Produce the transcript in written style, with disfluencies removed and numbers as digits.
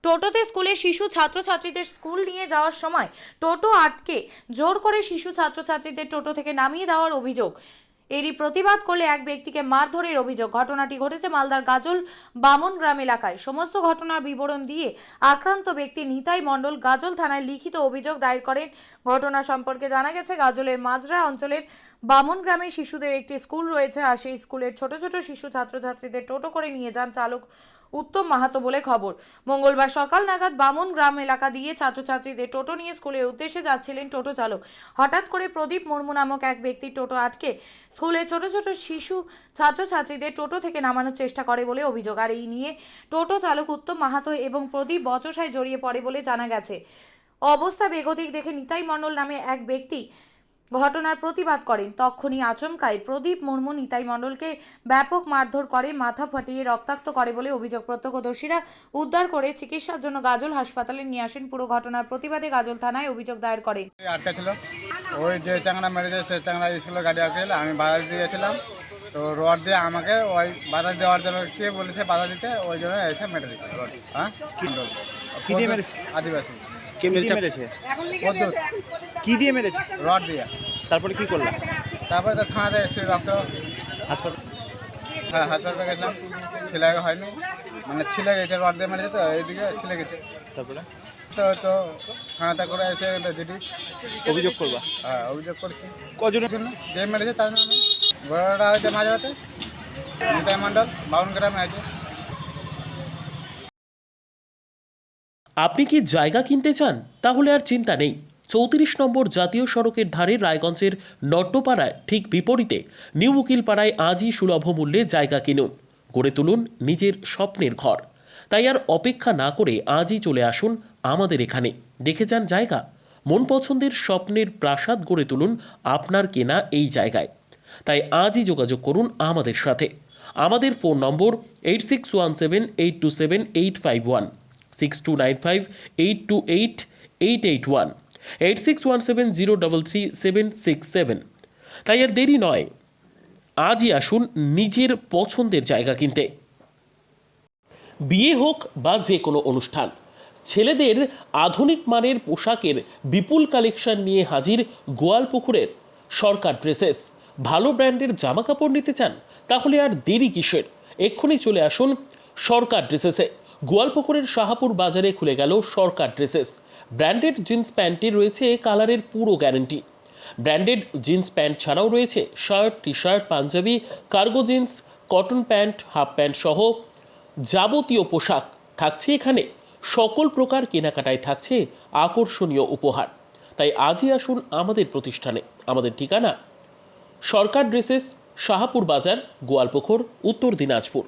টোটোতে স্কুলে শিশু ছাত্রছাত্রীদের স্কুল নিয়ে যাওয়ার সময় টোটো আটকে জোর করে শিশু ছাত্রছাত্রীদের টোটো থেকে নামিয়ে দেওয়ার অভিযোগ। এরই প্রতিবাদ করলে এক ব্যক্তিকে মারধরের অভিযোগ। ঘটনাটি ঘটেছে মালদার গাজল বামন গ্রাম এলাকায়। সমস্ত ঘটনার বিবরণ দিয়ে আক্রান্ত ব্যক্তি নিতাই মণ্ডল গাজল থানায় লিখিত অভিযোগ দায়ের করেন। ঘটনা সম্পর্কে জানা গেছে, গাজলের মাজরা অঞ্চলের বামন গ্রামে শিশুদের একটি স্কুল রয়েছে, আর সেই স্কুলের ছোট ছোট শিশু ছাত্রছাত্রীদের টোটো করে নিয়ে যান চালক উত্তম মাহাতো বলে খবর। মঙ্গলবার সকাল নাগাদ বামন গ্রাম এলাকা দিয়ে ছাত্রছাত্রীদের টোটো নিয়ে স্কুলের উদ্দেশ্যে যাচ্ছিলেন টোটো চালক। হঠাৎ করে প্রদীপ মুর্মু নামক এক ব্যক্তি টোটো আটকে স্কুলের ছোট ছোট শিশু ছাত্রছাত্রীদের টোটো থেকে নামানোর চেষ্টা করে বলে অভিযোগ। আর এই নিয়ে টোটো চালক উত্তম মাহাতো এবং প্রদীপ বচসায় জড়িয়ে পড়ে বলে জানা গেছে। অবস্থা বেগতিক দেখে নিতাই মণ্ডল নামে এক ব্যক্তি ঘটনার প্রতিবাদ করেন। তখনই আচমকায় প্রদীপ মুর্মু নিতাই মণ্ডলকে ব্যাপক মারধর করে, মাথা ফাটিয়ে রক্তাক্ত করে বলে অভিযোগ। প্রত্যক্ষদর্শীরা উদ্ধার করে চিকিৎসার জন্য গাজল হাসপাতালে নিয়ে আসেন। পুরো ঘটনার প্রতিবাদে গাজল থানায় অভিযোগ দায়ের করেন। আটকা ছিল, ওই যে চাংড়া মেরেছে সে চাংড়া স্কুলের গাড়ি আটকে ছিল। আমি বাধা দিতে গেছিলাম, তো রড দিয়ে আমাকে ওই বাধা দেওয়ার জন্য কে বলেছে বাধা দিতে, ওই জন্য এসে মেরে দিতে রড। হ্যাঁ, আদিবাসী। কে মেরেছে? পদ্মুত। কি দিয়ে মেরেছে? রড দিয়ে। তারপরে কি করলাম? তারপরে তো থানাতে এসে রক্ত, হাসপাতাল। হ্যাঁ হাসপাতালে গেছিলাম, ছিলে হয়নি, মানে ছিলে গেছে, রড দিয়ে মেরেছে তো এইদিকে ছিলে গেছে। তারপরে তো থানাতে করে এসে দিদি অভিযোগ করবা? হ্যাঁ অভিযোগ করছি। কজনের জন্য যে মেরেছে তার নামে। ঘোড়াটা হয়েছে মাঝরাতে, নিতাই মণ্ডল বাউন গ্রামে আছে। আপনি কি জায়গা কিনতে চান? তাহলে আর চিন্তা নেই। 34 নম্বর জাতীয় সড়কের ধারে রায়গঞ্জের নট্টপাড়ায় ঠিক বিপরীতে নিউ উকিলপাড়ায় আজই সুলভ মূল্যে জায়গা কিনুন, গড়ে তুলুন নিজের স্বপ্নের ঘর। তাই আর অপেক্ষা না করে আজই চলে আসুন আমাদের এখানে, দেখে যান জায়গা। মন পছন্দের স্বপ্নের প্রাসাদ গড়ে তুলুন আপনার কেনা এই জায়গায়। তাই আজই যোগাযোগ করুন আমাদের সাথে। আমাদের ফোন নম্বর 8617827851, 6295828881, 8617033767। তাই আর দেরি নয়, আজই আসুন নিজের পছন্দের জায়গা কিনতে। বিয়ে হোক বা যে কোনো অনুষ্ঠান, ছেলেদের আধুনিক মানের পোশাকের বিপুল কালেকশন নিয়ে হাজির গোয়ালপুকুরের সরকার ড্রেসেস। ভালো ব্র্যান্ডের জামা কাপড় নিতে চান? তাহলে আর দেরি কিসের? এক্ষুনি চলে আসুন সরকার ড্রেসেসে। গোয়ালপুকুরের শাহাপুর বাজারে খুলে গেল সরকার ড্রেসেস। ব্র্যান্ডেড জিন্স প্যান্টে রয়েছে কালারের পুরো গ্যারেন্টি। ব্র্যান্ডেড জিন্স প্যান্ট ছাড়াও রয়েছে shirt, T shirt, panjabi, cargo jeans, cotton pant, half pant সহ যাবতীয় পোশাক থাকছে এখানে। সকল প্রকার কেনাকাটায় থাকছে আকর্ষণীয় উপহার। তাই আজই আসুন আমাদের প্রতিষ্ঠানে। আমাদের ঠিকানা সরকার ড্রেসেস, শাহাপুর বাজার, গোয়ালপুকুর, উত্তর দিনাজপুর।